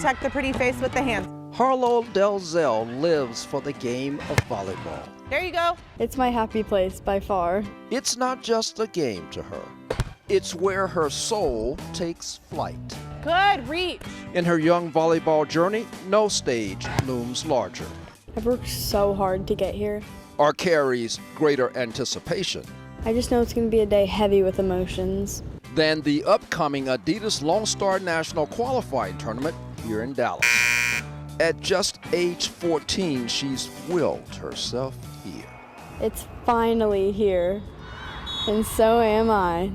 protect the pretty face with the hands. Harlow Delzell lives for the game of volleyball. There you go. It's my happy place by far. It's not just a game to her. It's where her soul takes flight. Good reach. In her young volleyball journey, no stage looms larger I've worked so hard to get here. or carries greater anticipation I just know it's going to be a day heavy with emotions. than the upcoming Adidas Lone Star National Qualifying Tournament here in Dallas. At just age 14, she's willed herself here. It's finally here, and so am I.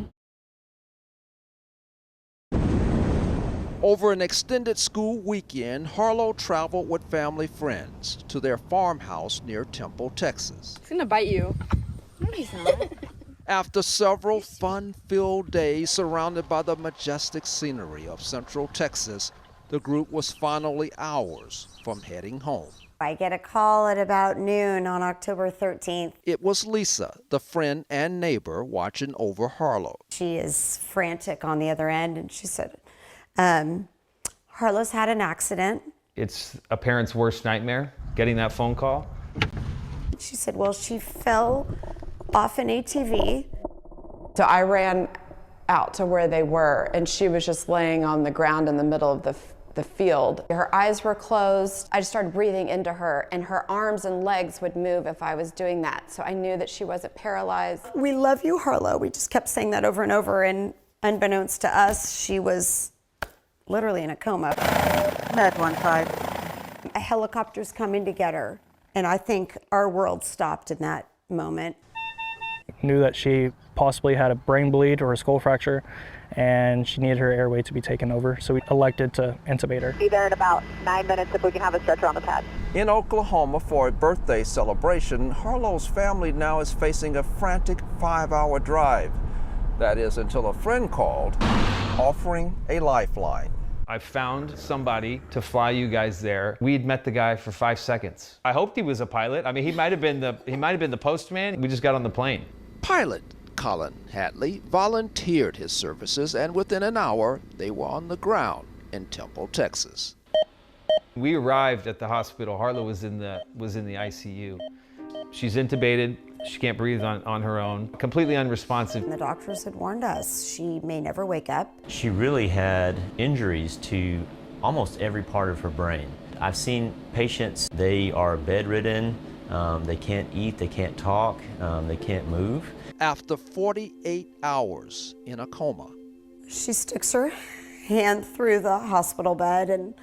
Over an extended school weekend, Harlow traveled with family friends to their farmhouse near Temple, Texas. He's going to bite you. No, he's not. After several fun-filled days surrounded by the majestic scenery of Central Texas, the group was finally hours from heading home. I get a call at about noon on October 13th. It was Lisa, the friend and neighbor, watching over Harlow. She is frantic on the other end, and she said, Harlow's had an accident. It's a parent's worst nightmare, getting that phone call. She said, well, she fell off an ATV. So I ran out to where they were, and she was just laying on the ground in the middle of the field. Her eyes were closed. I just started breathing into her, and her arms and legs would move if I was doing that. So I knew that she wasn't paralyzed. We love you, Harlow. We just kept saying that over and over, and unbeknownst to us, she was literally in a coma. Med 1-5. A helicopter's coming to get her, and I think our world stopped in that moment. Knew that she possibly had a brain bleed or a skull fracture, and she needed her airway to be taken over, so we elected to intubate her. Be there in about 9 minutes if we can have a stretcher on the pad. In Oklahoma for a birthday celebration, Harlow's family now is facing a frantic 5-hour drive. That is until a friend called, offering a lifeline. I found somebody to fly you guys there. We'd met the guy for 5 seconds. I hoped he was a pilot. I mean, he might have been the postman. We just got on the plane. Pilot Colin Hatley volunteered his services, and within an hour, they were on the ground in Temple, Texas. We arrived at the hospital. Harlow was in the ICU. She's intubated. She can't breathe on her own. Completely unresponsive. The doctors had warned us she may never wake up. She really had injuries to almost every part of her brain. I've seen patients, they are bedridden, they can't eat, they can't talk, they can't move. After 48 hours in a coma, She sticks her hand through the hospital bed and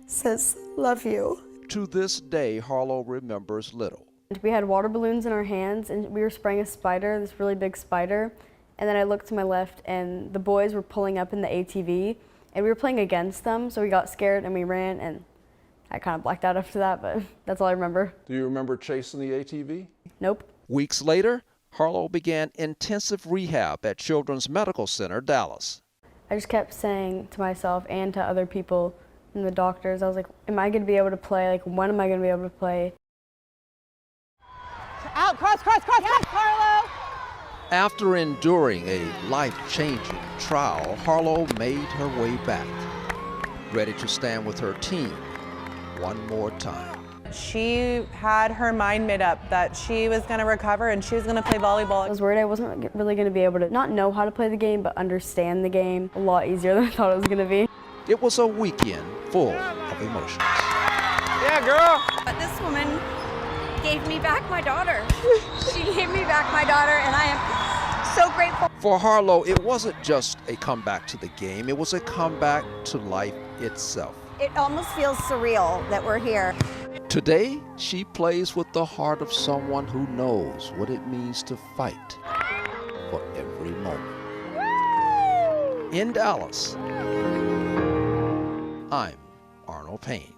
says, love you. to this day, Harlow remembers little. We had water balloons in our hands, and we were spraying a spider, this really big spider. And then I looked to my left, and the boys were pulling up in the ATV, and we were playing against them, so we got scared and we ran, and I kind of blacked out after that, but that's all I remember. Do you remember chasing the ATV? Nope. Weeks later, Harlow began intensive rehab at Children's Medical Center, Dallas. I just kept saying to myself and to other people and the doctors, I was like, am I going to be able to play? Like, when am I going to be able to play? Out, cross, Harlow. After enduring a life-changing trial, Harlow made her way back, ready to stand with her team one more time. She had her mind made up that she was going to recover and she was going to play volleyball. I was worried I wasn't really going to be able to not know how to play the game, but understand the game a lot easier than I thought it was going to be. It was a weekend full of emotions. Yeah, girl! This woman gave me back my daughter. She gave me back my daughter, and I am so grateful. For Harlow, it wasn't just a comeback to the game, it was a comeback to life itself. It almost feels surreal that we're here. Today, she plays with the heart of someone who knows what it means to fight for every moment. In Dallas, I'm Arnold Payne.